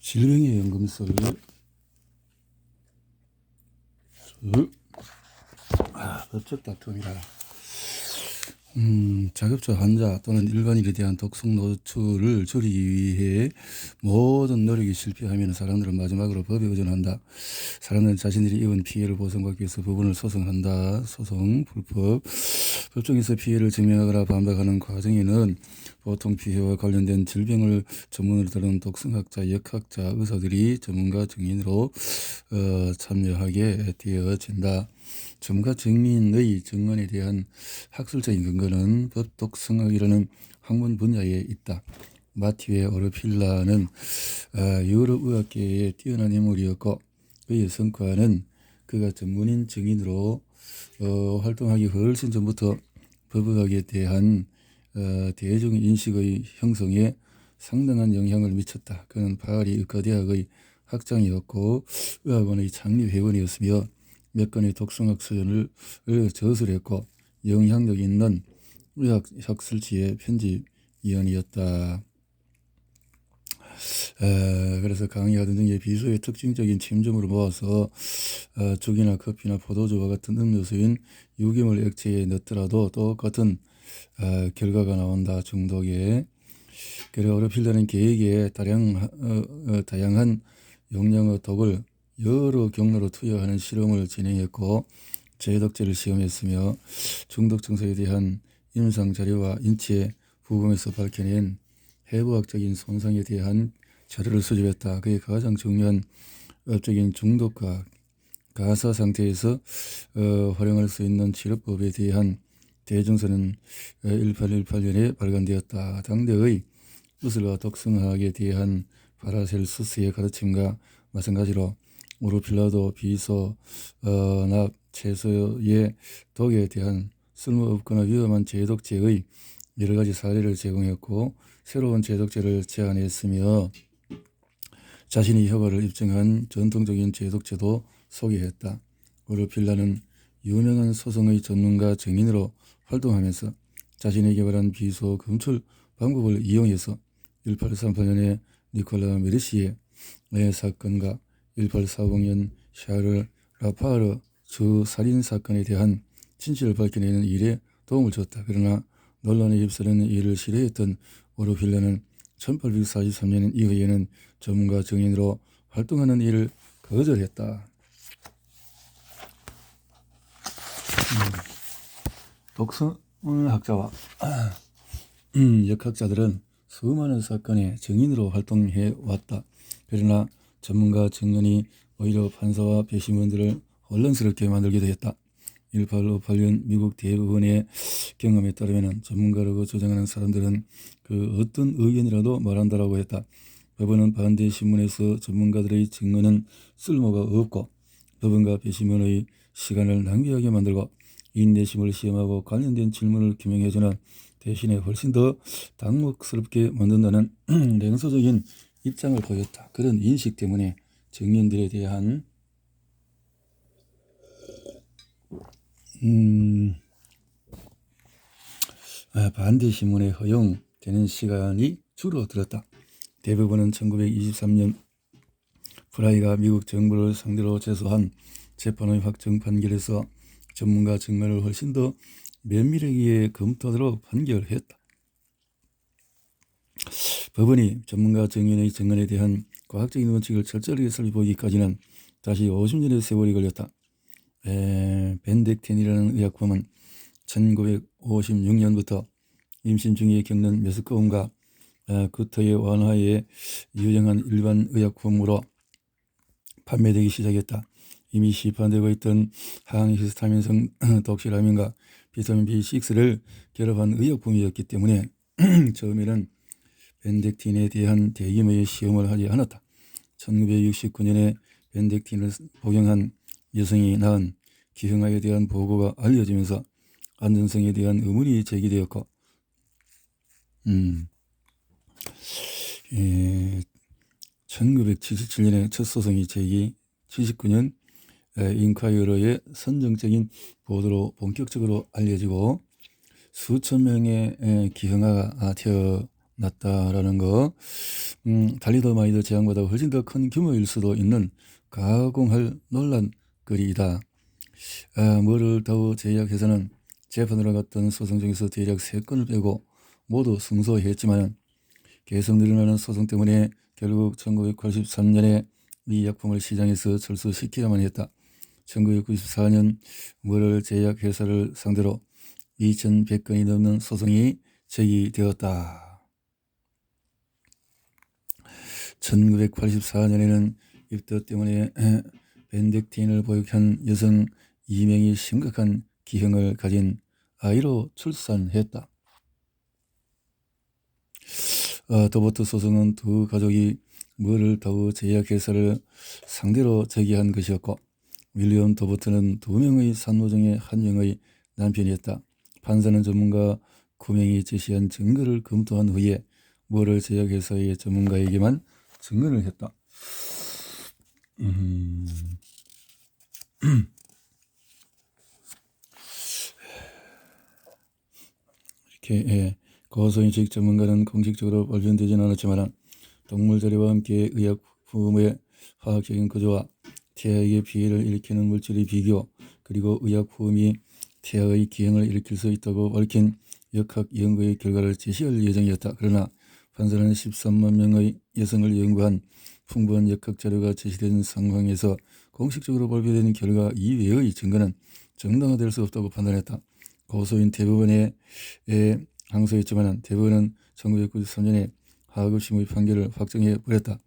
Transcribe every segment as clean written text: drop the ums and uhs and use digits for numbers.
질병의 연금술을 법적 다툼이라. 자격증 환자 또는 일반인에 대한 독성 노출을 줄이기 위해 모든 노력이 실패하면 사람들은 마지막으로 법에 의존한다. 사람들은 자신들이 입은 피해를 보상받기 위해서 법원을 소송한다. 소송, 불법. 법정에서 피해를 증명하거나 반박하는 과정에는 보통 피해와 관련된 질병을 전문으로 다루는 독성학자, 역학자, 의사들이 전문가 증인으로 참여하게 되어진다. 전문가 증인의 증언에 대한 학술적인 근거는 법독성학이라는 학문 분야에 있다. 마티웨 오르필라는 유럽 의학계의 뛰어난 인물이었고 그의 성과는 그가 전문인 증인으로 활동하기 훨씬 전부터 법의학에 대한 대중 인식의 형성에 상당한 영향을 미쳤다. 그는 파리 의과대학의 학장이었고 의학원의 창립회원이었으며 몇 건의 독성학 서적을 저술했고 영향력 있는 의학 학술지의 편집위원이었다. 그래서 강의하던 중에 비수의 특징적인 침점으로 모아서 죽이나 커피나 포도주와 같은 음료수인 유기물 액체에 넣더라도 똑같은 결과가 나온다. 중독에. 그리고 오르필라는 계획에 다양한 용량의 독을 여러 경로로 투여하는 실험을 진행했고 제독제를 시험했으며 중독 증세에 대한 임상 자료와 인체 부검에서 밝혀낸 해부학적인 손상에 대한 자료를 수집했다. 그의 가장 중요한 업적인 중독과 가사 상태에서 활용할 수 있는 치료법에 대한 대증서는 1818년에 발간되었다. 당대의 의술과 독성학에 대한 파라셀수스의 가르침과 마찬가지로 오르필라도 비소, 납, 채소의 독에 대한 쓸모없거나 위험한 제독제의 여러 가지 사례를 제공했고 새로운 제독제를 제안했으며 자신이 효과를 입증한 전통적인 제독제도 소개했다. 오르필라는 유명한 소송의 전문가 증인으로 활동하면서 자신이 개발한 비소 검출 방법을 이용해서 1838년에 니콜라 메르시의 사건과 1840년 샤를 라파르 주 살인 사건에 대한 진실을 밝혀내는 일에 도움을 줬다. 그러나 논란에 휩싸이는 일을 싫어했던 오르필라는 1843년 이후에는 전문가 증인으로 활동하는 일을 거절했다. 독성학자와 역학자들은 수많은 사건의 증인으로 활동해 왔다. 그러나 전문가 증언이 오히려 판사와 배심원들을 혼란스럽게 만들기도 했다. 1858년 미국 대법원의 경험에 따르면 전문가라고 주장하는 사람들은 그 어떤 의견이라도 말한다라고 했다. 법원은 반대 신문에서 전문가들의 증언은 쓸모가 없고 법원과 배심원의 시간을 낭비하게 만들고 인내심을 시험하고 관련된 질문을 규명해주는 대신에 훨씬 더 당혹스럽게 만든다는 냉소적인 입장을 보였다. 그런 인식 때문에 증인들에 대한 반대 신문에 허용되는 시간이 줄어들었다. 대법원은 1923년 프라이가 미국 정부를 상대로 제소한 재판의 확정 판결에서 전문가 증언을 훨씬 더 면밀하게 검토하도록 판결했다. 법원이 전문가 증인의 증언에 대한 과학적인 원칙을 철저하게 살펴보기까지는 다시 50년의 세월이 걸렸다. 벤덱틴이라는 의약품은 1956년부터 임신 중에 겪는 메스꺼움과 구토의 완화에 유용한 일반 의약품으로 판매되기 시작했다. 이미 시판되고 있던 항히스타민성 독시라민과 비타민 B6를 결합한 의약품이었기 때문에 처음에는 벤덱틴에 대한 대규모의 시험을 하지 않았다. 1969년에 벤덱틴을 복용한 여성이 낳은 기형아에 대한 보고가 알려지면서 안전성에 대한 의문이 제기되었고 1977년에 첫 소송이 제기, 79년 인콰이어러의 선정적인 보도로 본격적으로 알려지고 수천 명의 기형아가 났다라는 거. 달리 더 많이 더 제한보다 훨씬 더 큰 규모일 수도 있는 가공할 논란거리이다. 뭐를 더욱 제약회사는 재판으로 갔던 소송 중에서 대략 3건을 빼고 모두 승소했지만 계속 늘어나는 소송 때문에 결국 1983년에 이 약품을 시장에서 철수시키야만 했다. 1994년 뭐를 제약회사를 상대로 2100건이 넘는 소송이 제기되었다. 1984년에는 입덧 때문에 벤덱틴을 보육한 여성 2명이 심각한 기형을 가진 아이로 출산했다. 더버트 소송은 두 가족이 뭐를 더우 제약회사를 상대로 제기한 것이었고 윌리엄 더버트는 2명의 산모 중에 1명의 남편이었다. 판사는 전문가 9명이 제시한 증거를 검토한 후에 뭐를 제약회사의 전문가에게만 증언을 했다. 이렇게 고소인식 전문가는 공식적으로 발견되지는 않았지만 동물 자료와 함께 의약품의 화학적인 구조와 태아에게 피해를 일으키는 물질의 비교 그리고 의약품이 태아의 기형을 일으킬 수 있다고 밝힌 역학 연구의 결과를 제시할 예정이었다. 그러나 판사는 13만 명의 여성을 연구한 풍부한 역학 자료가 제시된 상황에서 공식적으로 발표된 결과 이외의 증거는 정당화될 수 없다고 판단했다. 고소인 대부분에 항소했지만 대부분은 1993년에 하급심의 판결을 확정해 버렸다.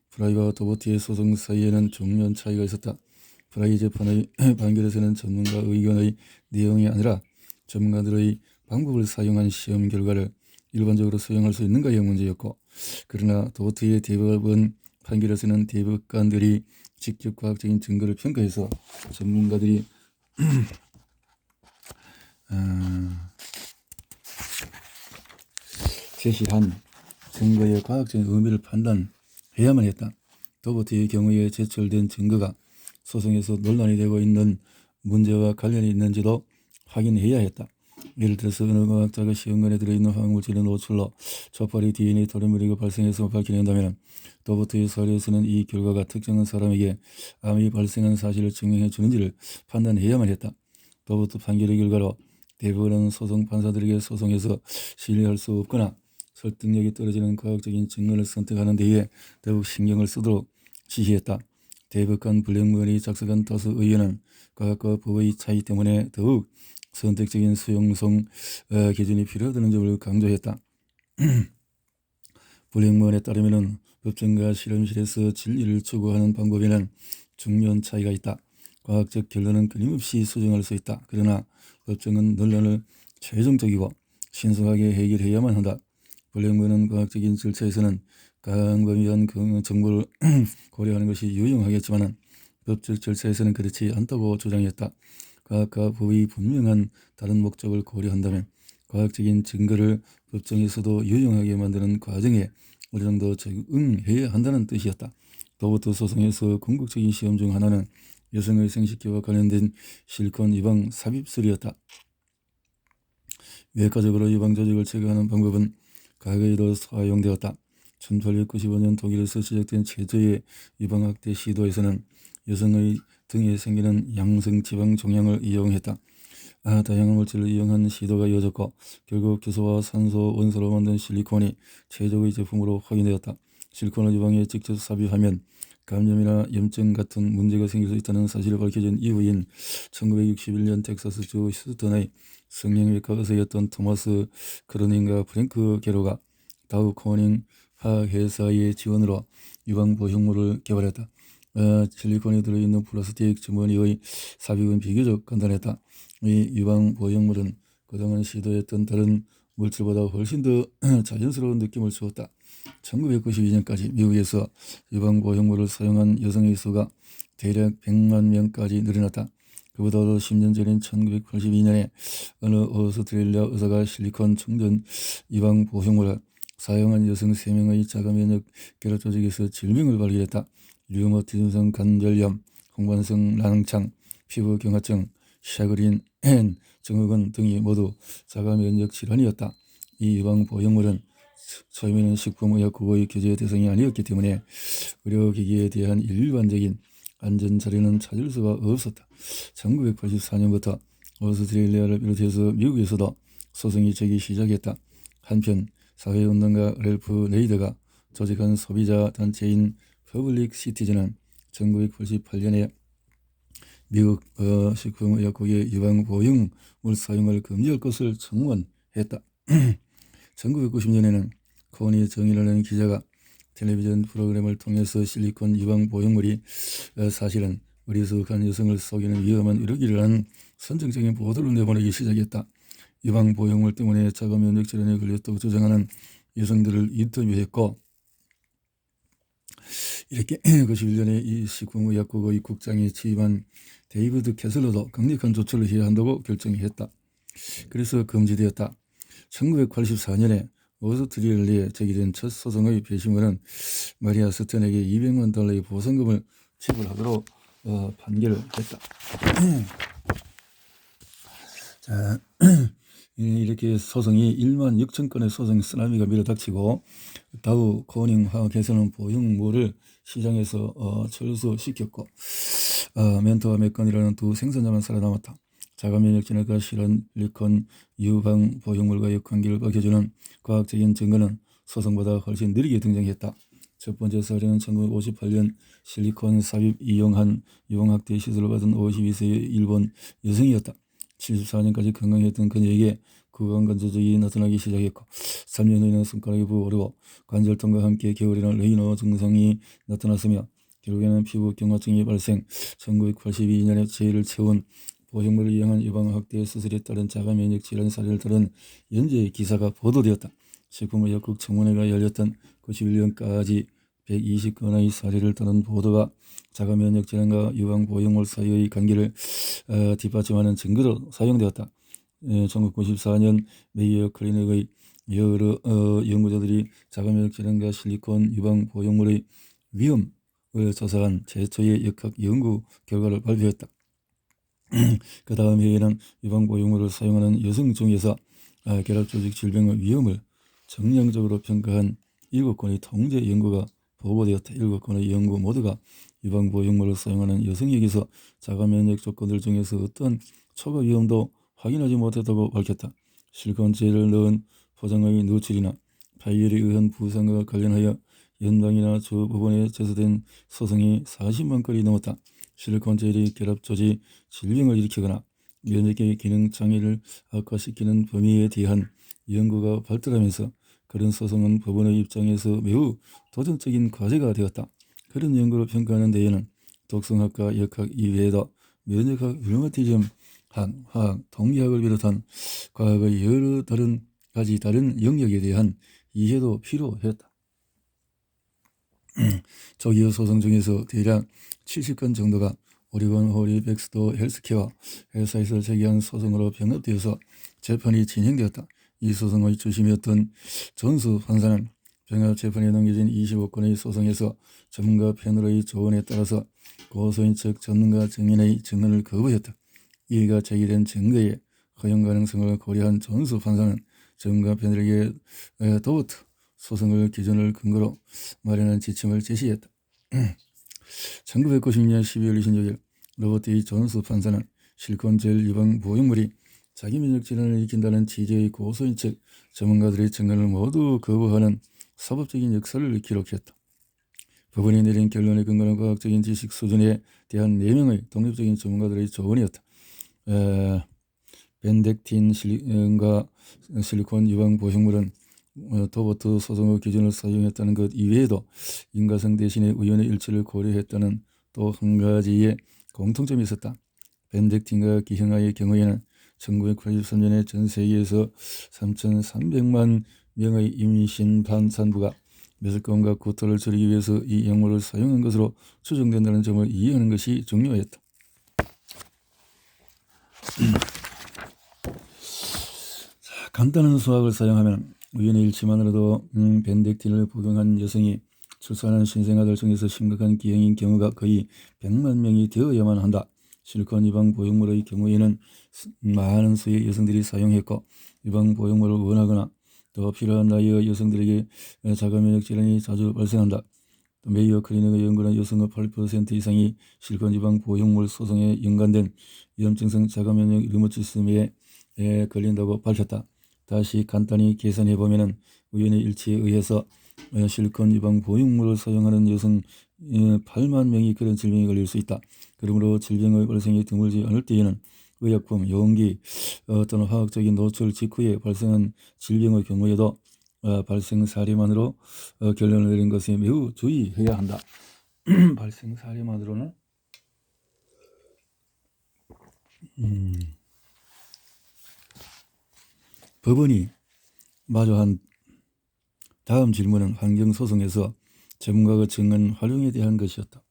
프라이와 도버티의 소송 사이에는 종전 차이가 있었다. 프라이 재판의 판결에서는 전문가 의견의 내용이 아니라 전문가들의 방법을 사용한 시험 결과를 일반적으로 수용할 수 있는가의 문제였고, 그러나 도버티의 대법원 판결에서는 대법관들이 직접 과학적인 증거를 평가해서 전문가들이 제시한 증거의 과학적인 의미를 판단해야만 했다. 도버티의 경우에 제출된 증거가 소송에서 논란이 되고 있는 문제와 관련이 있는지도 확인해야 했다. 예를 들어서 어느 과학자가 시험관에 들어있는 화학물질의 노출로 초파리 DNA 토르미리가 발생해서 밝혀낸다면 도버트의 사례에서는 이 결과가 특정한 사람에게 암이 발생한 사실을 증명해 주는지를 판단해야만 했다. 도버트 판결의 결과로 대부분은 소송 판사들에게 소송에서 신뢰할 수 없거나 설득력이 떨어지는 과학적인 증거를 선택하는 데에 더욱 신경을 쓰도록 지시했다. 대법관 블랙먼이 작성한 다수 의견은 과학과 법의 차이 때문에 더욱 선택적인 수용성 기준이 필요하다는 점을 강조했다. 블랙먼에 따르면 법정과 실험실에서 진리를 추구하는 방법에는 중요한 차이가 있다. 과학적 결론은 끊임없이 수정할 수 있다. 그러나 법정은 논란을 최종적이고 신속하게 해결해야만 한다. 블랙먼은 과학적인 절차에서는 광범위한 정보를 고려하는 것이 유용하겠지만 법적 절차에서는 그렇지 않다고 주장했다. 과학과 법이 분명한 다른 목적을 고려한다면 과학적인 증거를 법정에서도 유용하게 만드는 과정에 어느 정도 적응해야 한다는 뜻이었다. 도버트 소송에서 궁극적인 시험 중 하나는 여성의 생식기와 관련된 실리콘 유방 삽입술이었다. 외과적으로 유방 조직을 제거하는 방법은 과거에도 사용되었다. 1895년 독일에서 시작된 최초의 유방학대 시도에서는 여성의 등에 생기는 양성지방 종양을 이용했다. 다양한 물질을 이용한 시도가 이어졌고 결국 규소와 산소 원소로 만든 실리콘이 최적의 제품으로 확인되었다. 실리콘을 유방에 직접 삽입하면 감염이나 염증 같은 문제가 생길 수 있다는 사실이 밝혀진 이후인 1961년 텍사스주 휴스턴의 성형외과 의사였던 토마스 크로닝과 프랭크 게로가 다우 코닝 화학회사의 지원으로 유방 보형물을 개발했다. 실리콘이 들어있는 플라스틱 주머니의 삽입은 비교적 간단했다. 이 유방 보형물은 그동안 시도했던 다른 물질보다 훨씬 더 자연스러운 느낌을 주었다. 1992년까지 미국에서 유방 보형물을 사용한 여성의 수가 대략 100만 명까지 늘어났다. 그보다도 10년 전인 1982년에 어느 오스트레일리아 의사가 실리콘 충전 유방 보형물을 사용한 여성 3명의 자가면역 결합 조직에서 질병을 발견했다. 류머티즘성 관절염, 홍반성 낭창, 피부 경화증, 샤그린 증후군 등이 모두 자가면역 질환이었다. 이 유방 보형물은 처음에는 식품의약국의 규제 대상이 아니었기 때문에 의료기기에 대한 일반적인 안전 자료는 찾을 수가 없었다. 1984년부터 오스트레일리아를 비롯해서 미국에서도 소송이 제기 시작했다. 한편 사회운동가 랠프 네이더가 조직한 소비자 단체인 퍼블릭 시티즌은 1988년에 미국 식품의약국의 유방 보형물 사용을 금지할 것을 청원했다. 1990년에는 코니 정의라는 기자가 텔레비전 프로그램을 통해서 실리콘 유방 보형물이 사실은 어리석은 여성을 속이는 위험한 이러기라는 선정적인 보도를 내보내기 시작했다. 유방 보형물 때문에 자가 면역 질환에 걸렸다고 주장하는 여성들을 인터뷰했고, 이렇게 91년에 이 식품의약국의 국장에 취임한 데이비드 캐슬러도 강력한 조처를 해야 한다고 결정했다. 그래서 금지되었다. 1984년에 오스트리아에 제기된 첫 소송의 배심원은 마리아 스턴에게 $200만 보상금을 지불하도록 판결을 했다. 자, 이렇게 소송이 1만 6천 건의 소송 쓰나미가 밀어닥치고 다우 코닝 화학회사는 보형물을 시장에서 철수시켰고 멘토와 메건이라는 두 생산자만 살아남았다. 자가면역 진화가 실리콘 유방 보형물과의 관계를 밝혀주는 과학적인 증거는 소송보다 훨씬 느리게 등장했다. 첫 번째 사례는 1958년 실리콘 삽입 이용한 유방학대 시술을 받은 52세의 일본 여성이었다. 74년까지 건강했던 그녀에게 구강관절증이 나타나기 시작했고 3년 후에는 손가락이 부어오르고 관절통과 함께 겨울에는 레이너 증상이 나타났으며 결국에는 피부 경화증이 발생. 1982년에 죄를 채운 보형물을 이용한 유방학대 수술에 따른 자가면역 질환 사례를 다룬 연재의 기사가 보도되었다. 식품의약국 청문회가 열렸던 91년까지 120건의 사례를 다룬 보도가 자가면역 질환과 유방보형물 사이의 관계를 뒷받침하는 증거로 사용되었다. 1994년 메이어 클리닉의 여러 연구자들이 자가면역 질환과 실리콘 유방보형물의 위험을 조사한 최초의 역학 연구 결과를 발표했다. 그 다음 해에는 유방보형물을 사용하는 여성 중에서 결합조직 질병의 위험을 정량적으로 평가한 7건의 통제 연구가 보고되었다. 7건의 연구 모두가 유방보형물을 사용하는 여성에게서 자가면역 조건들 중에서 어떤 초과 위험도 확인하지 못했다고 밝혔다. 실리콘제를 넣은 포장의 누출이나 파열에 의한 부상과 관련하여 연방이나 주 법원에 제소된 소송이 40만 건이 넘었다. 실리콘젤이 결합조직 질병을 일으키거나 면역의 기능 장애를 악화시키는 범위에 대한 연구가 발달하면서 그런 소송은 법원의 입장에서 매우 도전적인 과제가 되었다. 그런 연구를 평가하는 데에는 독성학과 역학 이외에도 면역학, 류마티즘 학, 화학, 통계학을 비롯한 과학의 여러 다른 영역에 대한 이해도 필요했다. 조기의 소송 중에서 대략 70건 정도가 오리건 호리백스도 헬스케어 회사에서 제기한 소송으로 병합되어서 재판이 진행되었다. 이 소송의 주심이었던 존스 판사는 병합 재판에 넘겨진 25건의 소송에서 전문가 패널의 조언에 따라서 고소인 측 전문가 증인의 증언을 거부했다. 이가 제기된 증거의 허용 가능성을 고려한 존스 판사는 전문가 패널에게 도어트 소송을 기준을 근거로 마련한 지침을 제시했다. 1990년 12월 26일 로버트 E. 존스 판사는 실리콘젤 유방 보형물이 자기 면역 질환을 일으킨다는 취지의 고소인 측 전문가들의 증언을 모두 거부하는 사법적인 역사를 기록했다. 법원이 내린 결론에 근거한 과학적인 지식 수준에 대한 4명의 독립적인 전문가들의 조언이었다. 벤덱틴과 실리콘 유방 보형물은 도버트 소송의 기준을 사용했다는 것 이외에도 인과성 대신에 우연의 일치를 고려했다는 또 한 가지의 공통점이 있었다. 벤덱틴과 기형아의 경우에는 1983년에 전 세계에서 3,300만 명의 임신 산부가 메스꺼움과 구토를 줄이기 위해서 이 약물을 사용한 것으로 추정된다는 점을 이해하는 것이 중요했다. 간단한 수학을 사용하면 우연의 일치만으로도 벤덱틴을 복용한 여성이 출산한 신생아들 중에서 심각한 기형인 경우가 거의 100만 명이 되어야만 한다. 실리콘 유방 보형물의 경우에는 많은 수의 여성들이 사용했고 유방 보형물을 원하거나 더 필요한 나이의 여성들에게 자가면역 질환이 자주 발생한다. 또 메이어 클리닉의 연구는 여성의 8% 이상이 실권지방 보형물 소송에 연관된 위험증성 자가면역 류마티즘에 걸린다고 밝혔다. 다시 간단히 계산해보면 우연의 일치에 의해서 실권지방 보형물을 사용하는 여성 8만 명이 그런 질병에 걸릴 수 있다. 그러므로 질병의 발생이 드물지 않을 때에는 의약품, 용기 또는 화학적인 노출 직후에 발생한 질병의 경우에도 발생 사례만으로 결론을 내린 것에 매우 주의해야 한다. 발생 사례만으로는 법원이 마주한 다음 질문은 환경소송에서 전문가가 정한 활용에 대한 것이었다.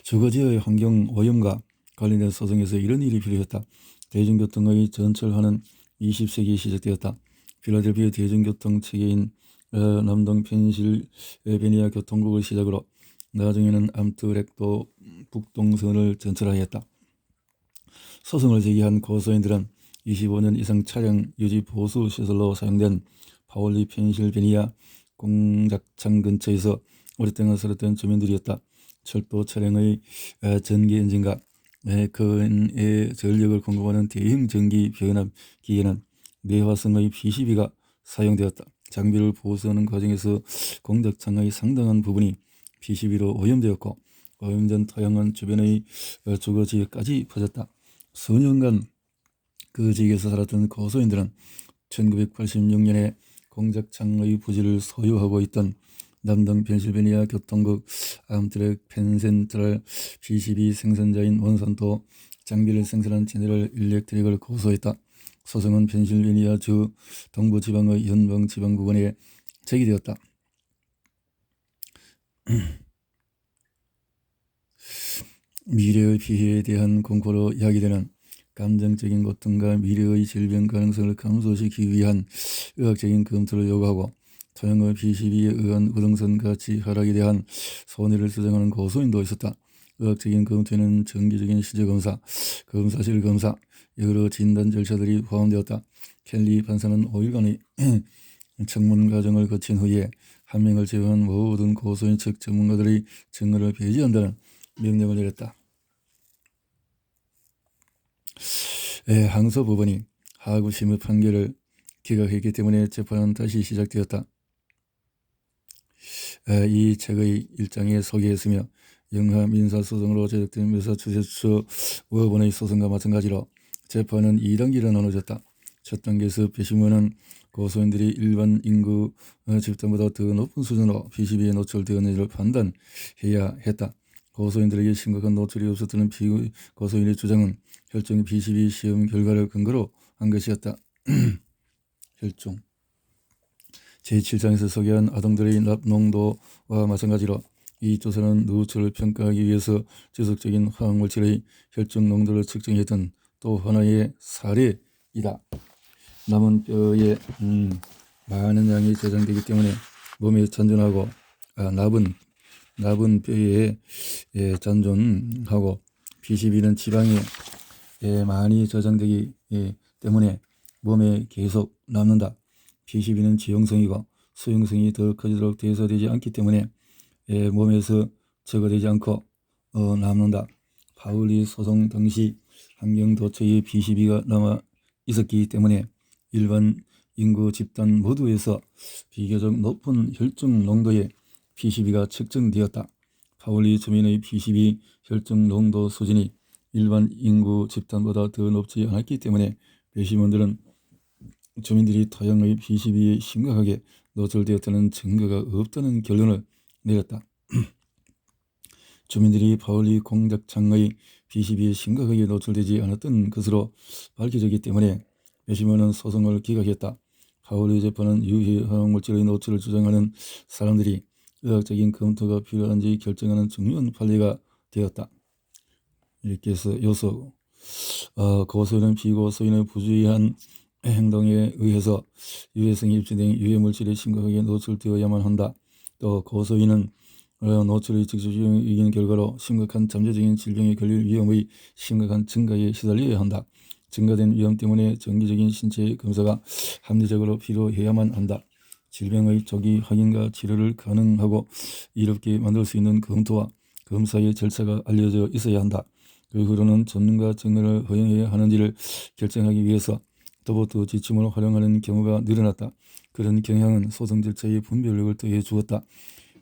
주거지의 환경 오염과 관련된 소송에서 이런 일이 필요했다. 대중교통의 전철화는 20세기에 시작되었다. 필라델피아 대중교통 체계인 남동 펜실베니아 교통국을 시작으로 나중에는 암트랙도 북동선을 전철화했다. 소송을 제기한 고소인들은 25년 이상 차량 유지 보수 시설로 사용된 파울리 펜실베니아 공작장 근처에서 오랫동안 살았던 주민들이었다. 철도 차량의 전기 엔진과 그의 전력을 공급하는 대형 전기 변압기에는 내화성의 PCB가 사용되었다. 장비를 보수하는 과정에서 공작창의 상당한 부분이 PCB로 오염되었고 오염된 토양은 주변의 주거지역까지 퍼졌다. 수년간 그 지역에서 살았던 고소인들은 1986년에 공작창의 부지를 소유하고 있던 남동 펜실베니아 교통국 암트랙 펜센트럴 PCB 생산자인 몬산토 장비를 생산한 제네럴 일렉트릭을 고소했다. 소송은 펜실베니아 주 동부지방의 연방지방법원에 제기되었다. 미래의 피해에 대한 공포로 야기되는 감정적인 고통과 미래의 질병 가능성을 감소시키기 위한 의학적인 검토를 요구하고 토양의 PCB에 의한 우등선 가치 하락에 대한 손해를 주장하는 고소인도 있었다. 의학적인 검토에는 정기적인 시제검사, 검사실 검사, 여러 진단 절차들이 포함되었다. 켈리 판사는 5일간의 청문 과정을 거친 후에 한 명을 제외한 모든 고소인 측 전문가들의 증언을 배제한다는 명령을 내렸다. 항소법원이 하구심의 판결을 기각했기 때문에 재판은 다시 시작되었다. 이 책의 일장에 소개했으며 영하 민사소송으로 제작된 매사추세츠 의원의 소송과 마찬가지로 재판은 2단계로 나눠졌다. 첫 단계에서 배심원은 고소인들이 일반 인구 집단보다 더 높은 수준으로 PCB에 노출되었는지를 판단해야 했다. 고소인들에게 심각한 노출이 없었다는 고소인의 주장은 혈중 PCB 시험 결과를 근거로 한 것이었다. 혈중 제7장에서 소개한 아동들의 납 농도와 마찬가지로 이 조사는 누출을 평가하기 위해서 지속적인 화학물질의 혈중 농도를 측정했던 또 하나의 사례이다. 남은 뼈에 많은 양이 저장되기 때문에 몸에 잔존하고 납은 뼈에 잔존하고 PCB는 지방에 많이 저장되기 때문에 몸에 계속 남는다. PCB는 지용성이고 수용성이 더 커지도록 대사되지 않기 때문에 몸에서 제거되지 않고 남는다. 파울리 소송 당시 환경 도처에 PCB가 남아 있었기 때문에 일반 인구 집단 모두에서 비교적 높은 혈중 농도의 PCB가 측정되었다. 파울리 주민의 PCB 혈중 농도 수준이 일반 인구 집단보다 더 높지 않았기 때문에 배심원들은 주민들이 토양의 PCB에 심각하게 노출되었다는 증거가 없다는 결론을 내렸다. 주민들이 파울리 공작창의 PCB에 심각하게 노출되지 않았던 것으로 밝혀졌기 때문에 배심원은 소송을 기각했다. 파울리 재판은 유해 화학물질의 노출을 주장하는 사람들이 의학적인 검토가 필요한지 결정하는 중요한 판례가 되었다. 이렇게 해서 요소 고소인은 비고소인의 부주의한 행동에 의해서 유해성이 입증된 유해물질이 심각하게 노출되어야만 한다. 또 고소인은 노출의 직접적인 결과로 심각한 잠재적인 질병에 걸릴 위험의 심각한 증가에 시달려야 한다. 증가된 위험 때문에 정기적인 신체 검사가 합리적으로 필요해야만 한다. 질병의 조기 확인과 치료를 가능하고 이롭게 만들 수 있는 검토와 검사의 절차가 알려져 있어야 한다. 그 후로는 전문가 증언을 허용해야 하는지를 결정하기 위해서 로봇 지침을 활용하는 경우가 늘어났다. 그런 경향은 소송 절차의 분별력을 더해 주었다.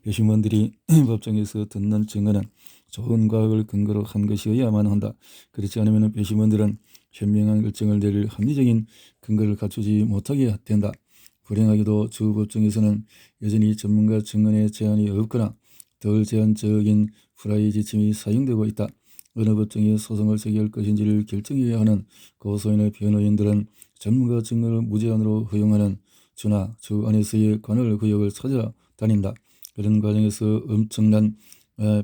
배심원들이 법정에서 듣는 증언은 좋은 과학을 근거로 한 것이어야만 한다. 그렇지 않으면 배심원들은 현명한 결정을 내릴 합리적인 근거를 갖추지 못하게 된다. 불행하게도 주 법정에서는 여전히 전문가 증언의 제한이 없거나 덜 제한적인 프라이 지침이 사용되고 있다. 어느 법정에 소송을 제기할 것인지를 결정해야 하는 고소인의 변호인들은 전문가 증언을 무제한으로 허용하는 주나 주 안에서의 관할 구역을 찾아다닌다. 그런 과정에서 엄청난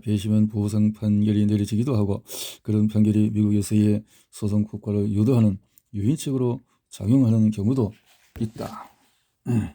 배심원 보상 판결이 내려지기도 하고, 그런 판결이 미국에서의 소송 국가를 유도하는 유인책으로 작용하는 경우도 있다.